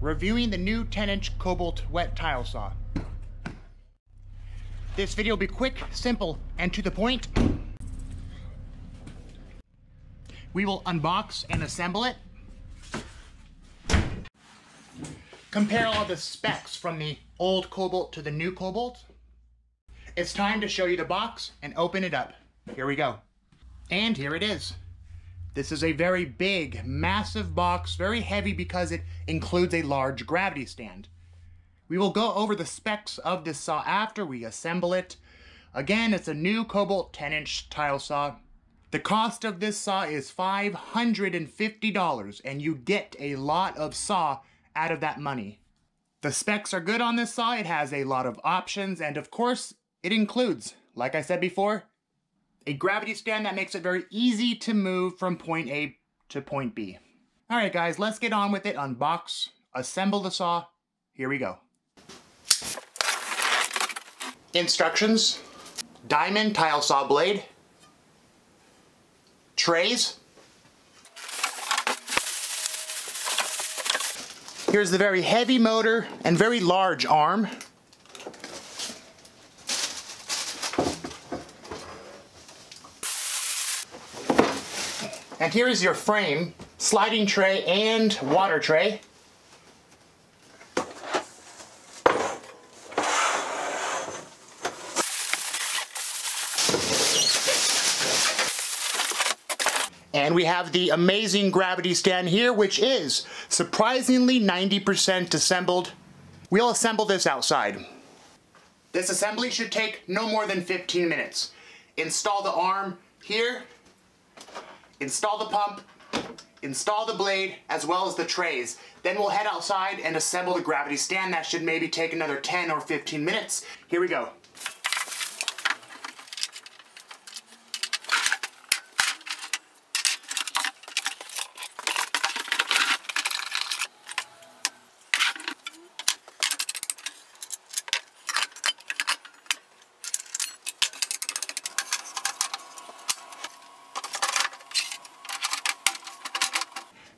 reviewing the new 10-inch Kobalt wet tile saw. This video will be quick, simple, and to the point. We will unbox and assemble it. Compare all the specs from the old Kobalt to the new Kobalt. It's time to show you the box and open it up. Here we go. And here it is. This is a very big, massive box, very heavy because it includes a large gravity stand. We will go over the specs of this saw after we assemble it. Again, it's a new Kobalt 10-inch tile saw. The cost of this saw is $550, and you get a lot of saw out of that money. The specs are good on this saw. It has a lot of options, and of course, it includes, like I said before, a gravity stand that makes it very easy to move from point A to point B. Alright guys, let's get on with it. Unbox, assemble the saw. Here we go. Instructions: diamond tile saw blade, trays. Here's the very heavy motor and very large arm. And here is your frame, sliding tray, and water tray. And we have the amazing gravity stand here, which is surprisingly 90% assembled. We'll assemble this outside. This assembly should take no more than 15 minutes. Install the arm here, install the pump, install the blade, as well as the trays. Then we'll head outside and assemble the gravity stand. That should maybe take another 10 or 15 minutes. Here we go.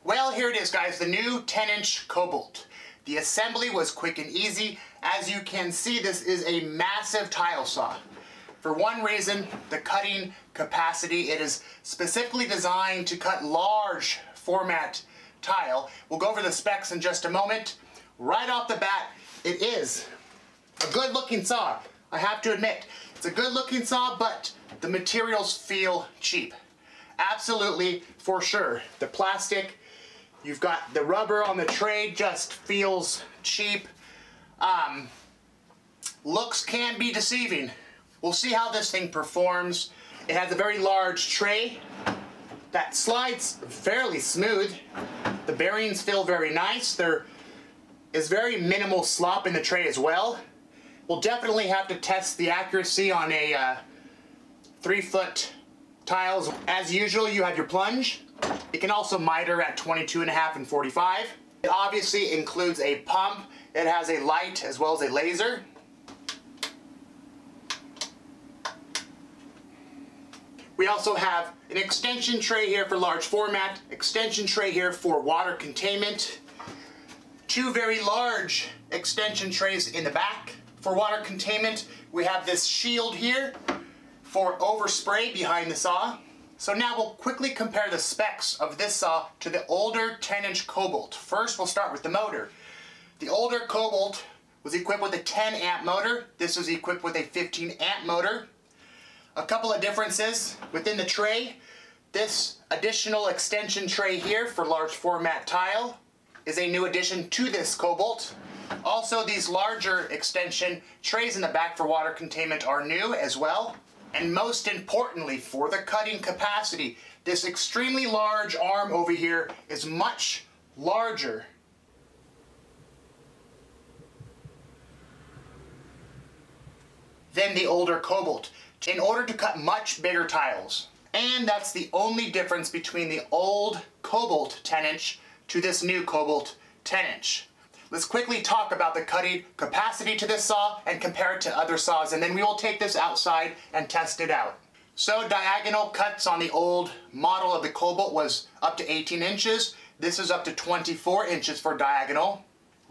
Well, here it is guys, the new 10-inch Kobalt. The assembly was quick and easy. As you can see, this is a massive tile saw. For one reason, the cutting capacity. It is specifically designed to cut large format tile. We'll go over the specs in just a moment. Right off the bat, it is a good looking saw. I have to admit, it's a good looking saw, but the materials feel cheap. Absolutely, for sure. The plastic, you've got the rubber on the tray, just feels cheap. Looks can be deceiving. We'll see how this thing performs. It has a very large tray that slides fairly smooth. The bearings feel very nice. There is very minimal slop in the tray as well. We'll definitely have to test the accuracy on a 3-foot tiles. As usual, you have your plunge. It can also miter at 22.5 and 45. It obviously includes a pump. It has a light as well as a laser. We also have an extension tray here for large format, extension tray here for water containment, 2 very large extension trays in the back for water containment. We have this shield here for overspray behind the saw. So now we'll quickly compare the specs of this saw to the older 10-inch Kobalt. First, we'll start with the motor. The older Kobalt was equipped with a 10-amp motor. This was equipped with a 15-amp motor. A couple of differences within the tray. This additional extension tray here for large format tile is a new addition to this Kobalt. Also, these larger extension trays in the back for water containment are new as well. And most importantly, for the cutting capacity, this extremely large arm over here is much larger than the older Kobalt, in order to cut much bigger tiles. And that's the only difference between the old Kobalt 10-inch to this new Kobalt 10-inch. Let's quickly talk about the cutting capacity to this saw and compare it to other saws, and then we will take this outside and test it out. So diagonal cuts on the old model of the Kobalt was up to 18 inches. This is up to 24 inches for diagonal.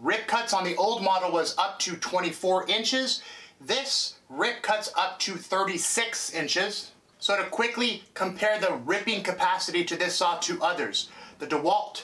rip cuts on the old model was up to 24 inches. This rip cuts up to 36 inches. So to quickly compare the ripping capacity to this saw to others, the DeWalt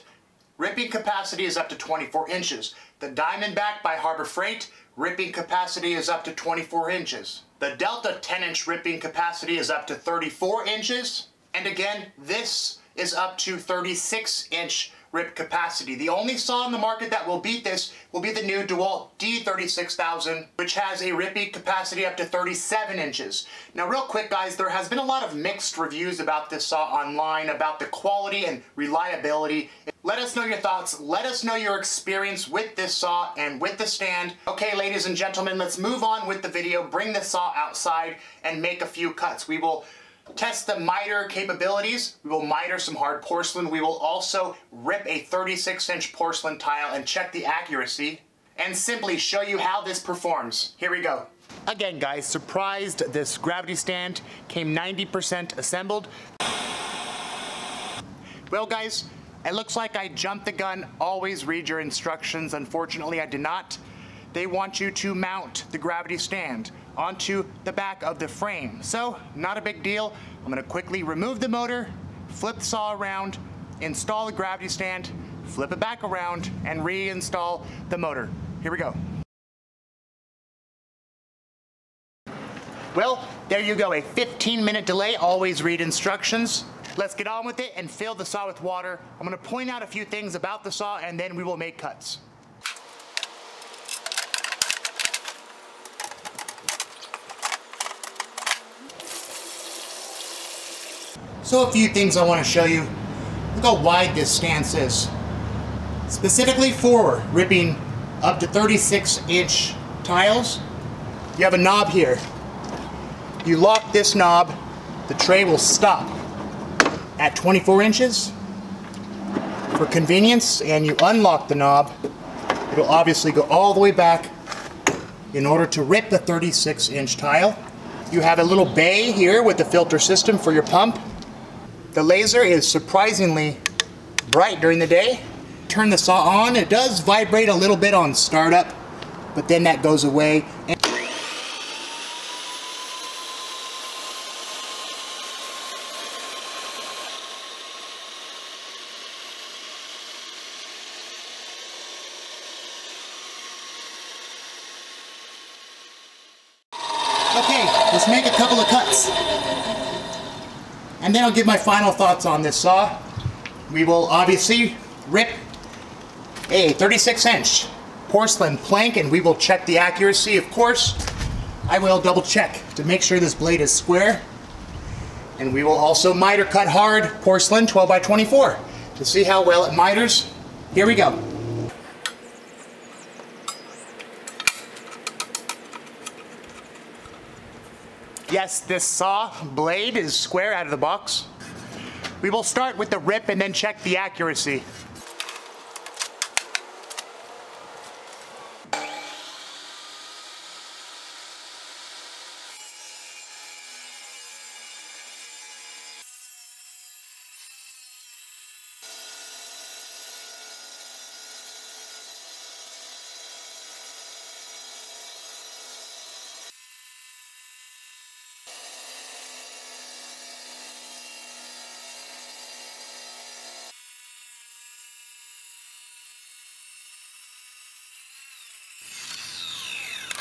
ripping capacity is up to 24 inches. The Diamondback by Harbor Freight ripping capacity is up to 24 inches. The Delta 10-inch ripping capacity is up to 34 inches. And again, this is up to 36-inch rip capacity. The only saw on the market that will beat this will be the new DeWalt D36000, which has a ripping capacity up to 37 inches. Now real quick guys, there has been a lot of mixed reviews about this saw online, about the quality and reliability. Let us know your thoughts, let us know your experience with this saw and with the stand. Okay ladies and gentlemen, let's move on with the video, bring the saw outside and make a few cuts. We will test the miter capabilities. We will miter some hard porcelain. We will also rip a 36-inch porcelain tile and check the accuracy and simply show you how this performs. Here we go. Again guys, surprised this gravity stand came 90% assembled. Well guys, it looks like I jumped the gun. Always read your instructions. Unfortunately I did not. They want you to mount the gravity stand onto the back of the frame. So, not a big deal. I'm gonna quickly remove the motor, flip the saw around, install the gravity stand, flip it back around, and reinstall the motor. Here we go. Well, there you go, a 15-minute delay. Always read instructions. Let's get on with it and fill the saw with water. I'm gonna point out a few things about the saw and then we will make cuts. So a few things I want to show you. Look how wide this stance is. Specifically for ripping up to 36-inch tiles, you have a knob here. You lock this knob, the tray will stop at 24 inches. For convenience, and you unlock the knob, it'll obviously go all the way back in order to rip the 36-inch tile. You have a little bay here with the filter system for your pump. The laser is surprisingly bright during the day. Turn the saw on, it does vibrate a little bit on startup, but then that goes away. Okay, let's make a couple of cuts. And then I'll give my final thoughts on this saw. We will obviously rip a 36-inch porcelain plank and we will check the accuracy. Of course, I will double check to make sure this blade is square. And we will also miter cut hard porcelain 12 by 24 to see how well it miters. Here we go. Yes, this saw blade is square out of the box. We will start with the rip and then check the accuracy.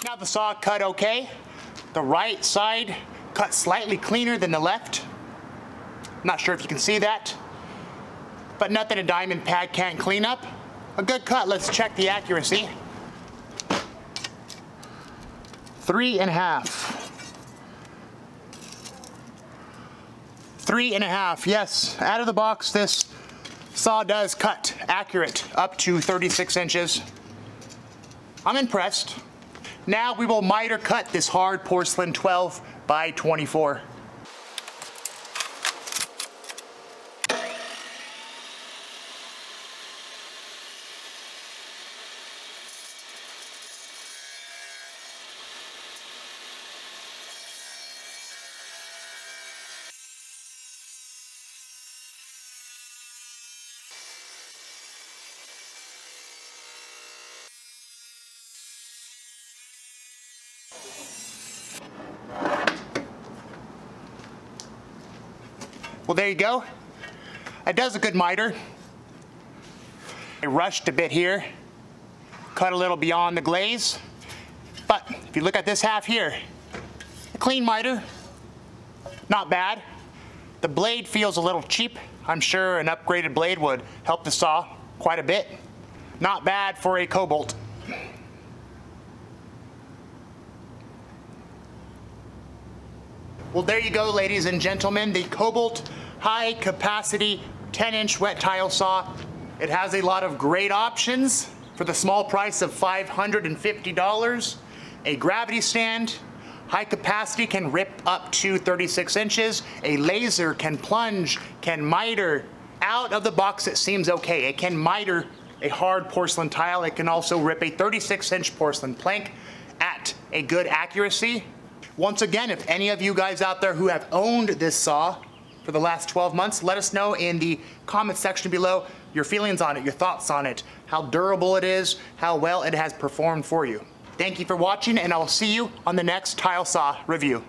Now the saw cut okay. The right side cut slightly cleaner than the left. Not sure if you can see that, but nothing a diamond pad can't clean up. A good cut. Let's check the accuracy. 3.5. 3.5, yes. Out of the box, this saw does cut accurate up to 36 inches. I'm impressed. Now we will miter cut this hard porcelain 12 by 24. Well, there you go. It does a good miter. I rushed a bit here, cut a little beyond the glaze, but if you look at this half here, a clean miter, not bad. The blade feels a little cheap. I'm sure an upgraded blade would help the saw quite a bit. Not bad for a Kobalt. Well, there you go, ladies and gentlemen, the Kobalt high capacity 10-inch wet tile saw. It has a lot of great options for the small price of $550. A gravity stand, high capacity, can rip up to 36 inches. A laser can plunge, can miter. Out of the box it seems okay. It can miter a hard porcelain tile. It can also rip a 36-inch porcelain plank at a good accuracy. Once again, if any of you guys out there who have owned this saw for the last 12 months, let us know in the comment section below your feelings on it, your thoughts on it, how durable it is, how well it has performed for you. Thank you for watching, and I'll see you on the next tile saw review.